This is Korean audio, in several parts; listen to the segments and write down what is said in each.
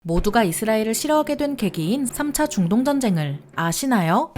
모두가 이스라엘을 싫어하게 된 계기인 3차 중동전쟁을 아시나요?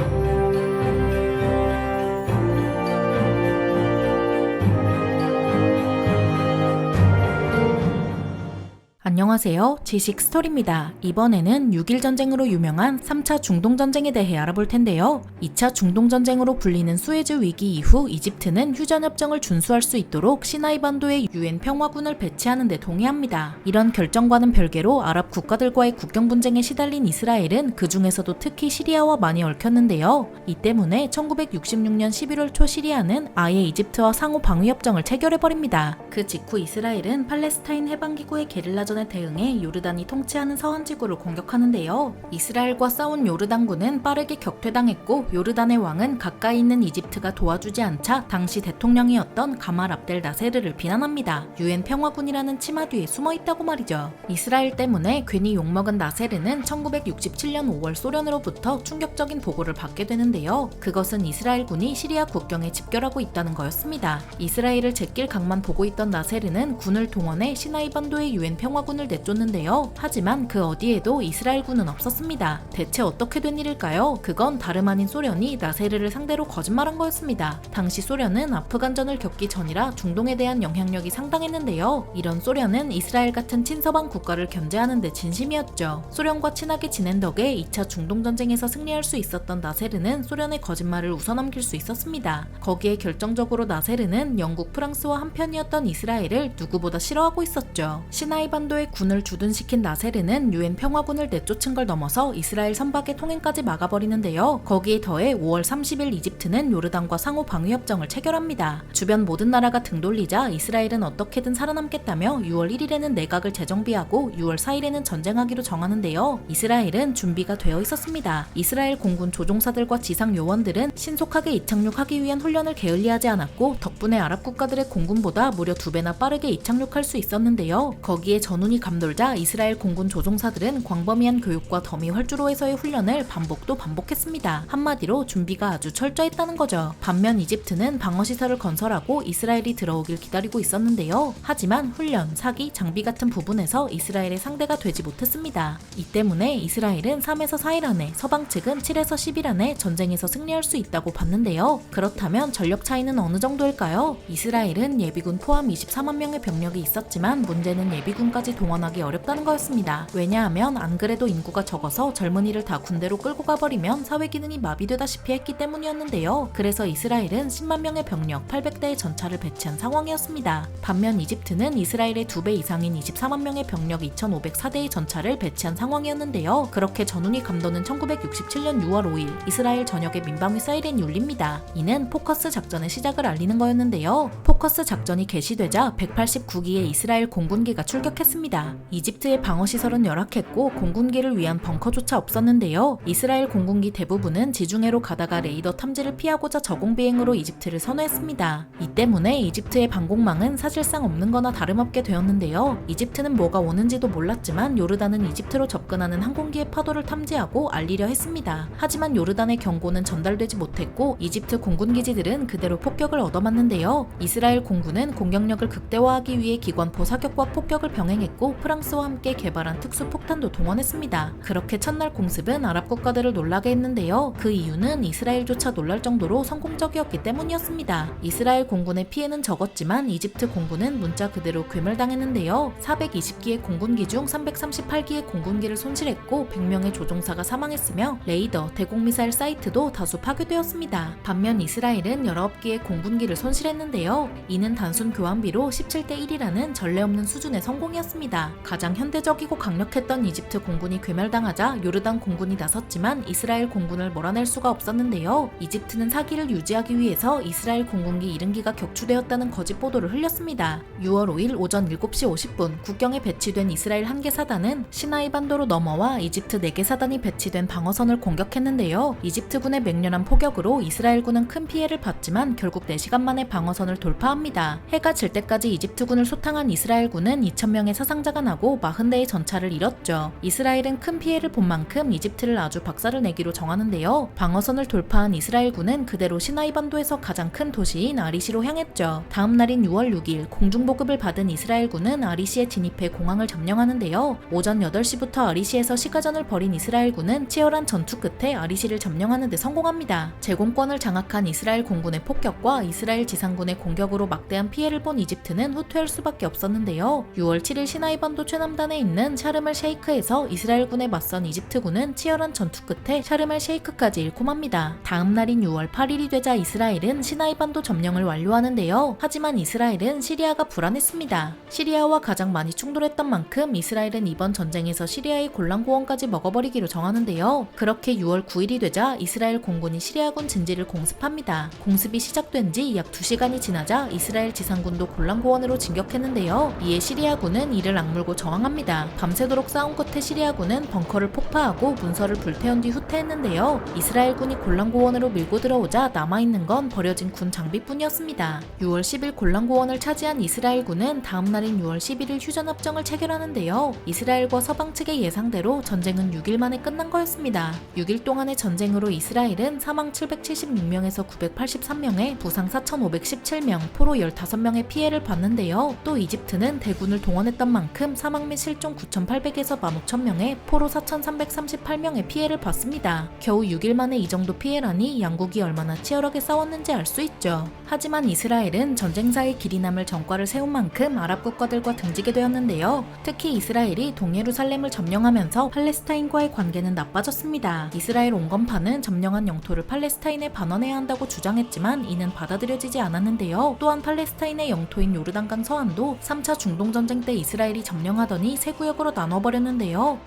안녕하세요. 지식 스토리입니다. 이번에는 6.1 전쟁으로 유명한 3차 중동전쟁에 대해 알아볼 텐데요. 2차 중동전쟁으로 불리는 수에즈 위기 이후 이집트는 휴전협정을 준수할 수 있도록 시나이 반도에 UN 평화군을 배치하는 데 동의합니다. 이런 결정과는 별개로 아랍 국가들과의 국경 분쟁에 시달린 이스라엘은 그 중에서도 특히 시리아와 많이 얽혔는데요. 이 때문에 1966년 11월 초 시리아는 아예 이집트와 상호 방위협정을 체결해버립니다. 그 직후 이스라엘은 팔레스타인 해방기구의 게릴라전에 대응해 요르단이 통치하는 서한지구를 공격하는데요. 이스라엘과 싸운 요르단군은 빠르게 격퇴당했고 요르단의 왕은 가까이 있는 이집트가 도와주지 않자 당시 대통령이었던 가말 압델 나세르를 비난합니다. UN 평화군이라는 치마 뒤에 숨어있다고 말이죠. 이스라엘 때문에 괜히 욕먹은 나세르는 1967년 5월 소련으로부터 충격적인 보고를 받게 되는데요. 그것은 이스라엘군이 시리아 국경에 집결하고 있다는 거였습니다. 이스라엘을 제낄 각만 보고 있던 나세르는 군을 동원해 시나이 반도에 UN 평화군을 내쫓는데요. 하지만 그 어디에도 이스라엘군은 없었습니다. 대체 어떻게 된 일일까요? 그건 다름 아닌 소련이 나세르를 상대로 거짓말한 거였습니다. 당시 소련은 아프간전을 겪기 전이라 중동에 대한 영향력이 상당했는데요. 이런 소련은 이스라엘 같은 친서방 국가를 견제하는 데 진심이었죠. 소련과 친하게 지낸 덕에 2차 중동전쟁에서 승리할 수 있었던 나세르는 소련의 거짓말을 웃어넘길 수 있었습니다. 거기에 결정적으로 나세르는 영국, 프랑스와 한편이었던 이스라엘을 누구보다 싫어하고 있었죠. 시나이 반도에 군을 주둔시킨 나세르는 UN 평화군을 내쫓은 걸 넘어서 이스라엘 선박의 통행까지 막아버리는데요. 거기에 더해 5월 30일 이집트는 요르단과 상호 방위협정을 체결합니다. 주변 모든 나라가 등 돌리자 이스라엘은 어떻게든 살아남겠다며 6월 1일에는 내각을 재정비하고 6월 4일에는 전쟁하기로 정하는데요. 이스라엘은 준비가 되어 있었습니다. 이스라엘 공군 조종사들과 지상 요원들은 신속하게 이착륙하기 위한 훈련을 게을리하지 않았고 덕분에 아랍 국가들의 공군보다 무려 2배나 빠르게 이착륙할 수 있었는데요. 거기에 전운이 감돌자 이스라엘 공군 조종사들은 광범위한 교육과 더미 활주로에서의 훈련을 반복했습니다. 한마디로 준비가 아주 철저했다는 거죠. 반면 이집트는 방어시설을 건설하고 이스라엘이 들어오길 기다리고 있었는데요. 하지만 훈련, 사기, 장비 같은 부분에서 이스라엘의 상대가 되지 못했습니다. 이 때문에 이스라엘은 3에서 4일 안에, 서방 측은 7에서 10일 안에 전쟁에서 승리할 수 있다고 봤는데요. 그렇다면 전력 차이는 어느 정도일까요? 이스라엘은 예비군 포함 24만 명의 병력이 있었지만 문제는 예비군까지 동원하기 어렵다는 거였습니다. 왜냐하면 안 그래도 인구가 적어서 젊은이를 다 군대로 끌고 가버리면 사회 기능이 마비되다시피 했기 때문이었는데요. 그래서 이스라엘은 10만 명의 병력 800대의 전차를 배치한 상황이었습니다. 반면 이집트는 이스라엘의 2배 이상인 24만 명의 병력 2,504대의 전차를 배치한 상황이었는데요. 그렇게 전운이 감도는 1967년 6월 5일 이스라엘 전역에 민방위 사이렌이 울립니다. 이는 포커스 작전의 시작을 알리는 거였는데요. 포커스 작전이 개시되자 189기의 이스라엘 공군기가 출격했습니다. 이집트의 방어시설은 열악했고 공군기를 위한 벙커조차 없었는데요. 이스라엘 공군기 대부분은 지중해로 가다가 레이더 탐지를 피하고자 저공비행으로 이집트를 선회했습니다. 이 때문에 이집트의 방공망은 사실상 없는 거나 다름없게 되었는데요. 이집트는 뭐가 오는지도 몰랐지만 요르단은 이집트로 접근하는 항공기의 파도를 탐지하고 알리려 했습니다. 하지만 요르단의 경고는 전달되지 못했고 이집트 공군기지들은 그대로 폭격을 얻어맞는데요. 이스라엘 공군은 공격력을 극대화하기 위해 기관포 사격과 폭격을 병행했고 프랑스와 함께 개발한 특수폭탄도 동원했습니다. 그렇게 첫날 공습은 아랍 국가들을 놀라게 했는데요. 그 이유는 이스라엘조차 놀랄 정도로 성공적이었기 때문이었습니다. 이스라엘 공군의 피해는 적었지만 이집트 공군은 문자 그대로 괴멸당했는데요. 420기의 공군기 중 338기의 공군기를 손실했고 100명의 조종사가 사망했으며 레이더, 대공미사일 사이트도 다수 파괴되었습니다. 반면 이스라엘은 19기의 공군기를 손실했는데요. 이는 단순 교환비로 17대 1이라는 전례 없는 수준의 성공이었습니다. 가장 현대적이고 강력했던 이집트 공군이 괴멸당하자 요르단 공군이 나섰지만 이스라엘 공군을 몰아낼 수가 없었는데요. 이집트는 사기를 유지하기 위해서 이스라엘 공군기 70기가 격추되었다는 거짓 보도를 흘렸습니다. 6월 5일 오전 7시 50분 국경에 배치된 이스라엘 1개 사단은 시나이 반도로 넘어와 이집트 4개 사단이 배치된 방어선을 공격했는데요. 이집트군의 맹렬한 포격으로 이스라엘군은 큰 피해를 봤지만 결국 4시간 만에 방어선을 돌파합니다. 해가 질 때까지 이집트군을 소탕한 이스라엘군은 2,000명의 사상자가 나고 40대의 전차를 잃었죠. 이스라엘은 큰 피해를 본 만큼 이집트를 아주 박살을 내기로 정하는데요. 방어선을 돌파한 이스라엘군은 그대로 시나이 반도에서 가장 큰 도시인 아리시로 향했죠. 다음 날인 6월 6일 공중보급을 받은 이스라엘군은 아리시에 진입해 공항을 점령하는데요. 오전 8시부터 아리시에서 시가전을 벌인 이스라엘군은 치열한 전투 끝에 아리시를 점령하는 데 성공합니다. 제공권을 장악한 이스라엘 공군의 폭격과 이스라엘 지상군의 공격으로 막대한 피해를 본 이집트는 후퇴할 수밖에 없었는데요. 6월 7일 시나이 반도 최남단에 있는 샤르멜 셰이크에서 이스라엘군에 맞선 이집트군은 치열한 전투 끝에 샤르멜 셰이크까지 잃고 맙니다. 다음 날인 6월 8일이 되자 이스라엘은 시나이 반도 점령을 완료하는데요. 하지만 이스라엘은 시리아가 불안했습니다. 시리아와 가장 많이 충돌했던 만큼 이스라엘은 이번 전쟁에서 시리아의 골란고원까지 먹어버리기로 정하는데요. 그렇게 6월 9일이 되자 이스라엘 공군이 시리아군 진지를 공습합니다. 공습이 시작된 지 약 2시간이 지나자 이스라엘 지상군도 골란고원으로 진격했는데요. 이에 시리아군은 이를 악물고 저항합니다. 밤새도록 싸운 끝에 시리아군은 벙커를 폭파하고 문서를 불태운 뒤 후퇴했는데요. 이스라엘군이 골란고원으로 밀고 들어오자 남아있는 건 버려진 군 장비뿐이었습니다. 6월 10일 골란고원을 차지한 이스라엘군은 다음 날인 6월 11일 휴전합정을 체결하는데요. 이스라엘과 서방 측의 예상대로 전쟁은 6일 만에 끝난 거였습니다. 6일 동안의 전쟁으로 이스라엘은 사망 776명에서 983명에 부상 4,517명, 포로 15명의 피해를 봤는데요. 또 이집트는 대군을 동원했던 만큼 사망 및 실종 9,800에서 15,000명에 포로 4,338명의 피해를 봤습니다. 겨우 6일 만에 이 정도 피해라니 양국이 얼마나 치열하게 싸웠는지 알 수 있죠. 하지만 이스라엘은 전쟁사의 길이 남을 전과를 세운 만큼 아랍 국가들과 등지게 되었는데요. 특히 이스라엘이 동예루살렘을 점령하면서 팔레스타인과의 관계는 나빠졌습니다. 이스라엘 온건파는 점령한 영토를 팔레스타인에 반환해야 한다고 주장했지만 이는 받아들여지지 않았는데요. 또한 팔레스타인의 영토인 요르단강 서안도 3차 중동전쟁 때 이스라엘이 점령하더니 세 구역으로 나눠버렸는데요.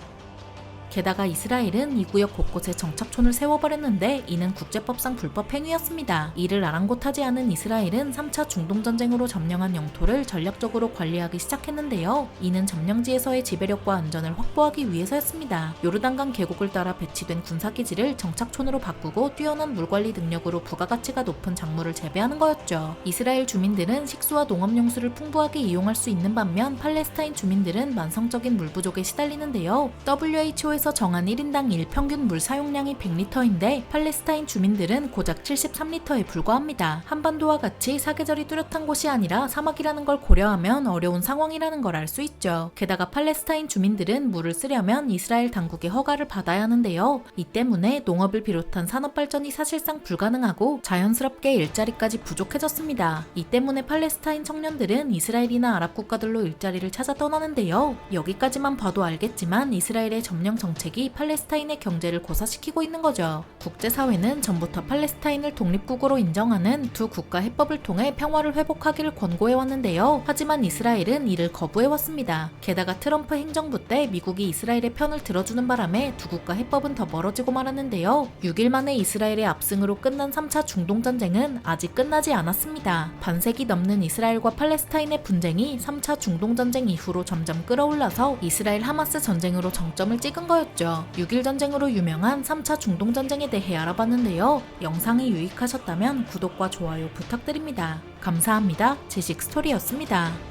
게다가 이스라엘은 이 구역 곳곳에 정착촌을 세워버렸는데 이는 국제법상 불법 행위였습니다. 이를 아랑곳하지 않은 이스라엘은 3차 중동전쟁으로 점령한 영토를 전략적으로 관리하기 시작했는데요. 이는 점령지에서의 지배력과 안전을 확보하기 위해서였습니다. 요르단강 계곡을 따라 배치된 군사기지를 정착촌으로 바꾸고 뛰어난 물관리 능력으로 부가가치가 높은 작물을 재배하는 거였죠. 이스라엘 주민들은 식수와 농업용수를 풍부하게 이용할 수 있는 반면 팔레스타인 주민들은 만성적인 물 부족에 시달리는데요. WHO에서 정한 1인당 일평균 물 사용량이 100리터인데 팔레스타인 주민들은 고작 73리터에 불과합니다. 한반도와 같이 사계절이 뚜렷한 곳이 아니라 사막이라는 걸 고려하면 어려운 상황이라는 걸 알 수 있죠. 게다가 팔레스타인 주민들은 물을 쓰려면 이스라엘 당국의 허가를 받아야 하는데요. 이 때문에 농업을 비롯한 산업 발전이 사실상 불가능하고 자연스럽게 일자리까지 부족해졌습니다. 이 때문에 팔레스타인 청년들은 이스라엘이나 아랍 국가들로 일자리를 찾아 떠나는데요. 여기까지만 봐도 알겠지만 이스라엘의 점령 정책이 팔레스타인의 경제를 고사시키고 있는 거죠. 국제사회는 전부터 팔레스타인을 독립국으로 인정하는 두 국가 해법을 통해 평화를 회복하기를 권고해왔는데요. 하지만 이스라엘은 이를 거부해왔습니다. 게다가 트럼프 행정부 때 미국이 이스라엘의 편을 들어주는 바람에 두 국가 해법은 더 멀어지고 말았는데요. 6일 만에 이스라엘의 압승으로 끝난 3차 중동전쟁은 아직 끝나지 않았습니다. 반세기 넘는 이스라엘과 팔레스타인의 분쟁이 3차 중동전쟁 이후로 점점 끌어올라서 이스라엘 하마스 전쟁으로 정점을 찍은 거였죠. 6일 전쟁으로 유명한 3차 중동전쟁에 대해 알아봤는데요. 영상이 유익하셨다면 구독과 좋아요 부탁드립니다. 감사합니다. 지식스토리였습니다.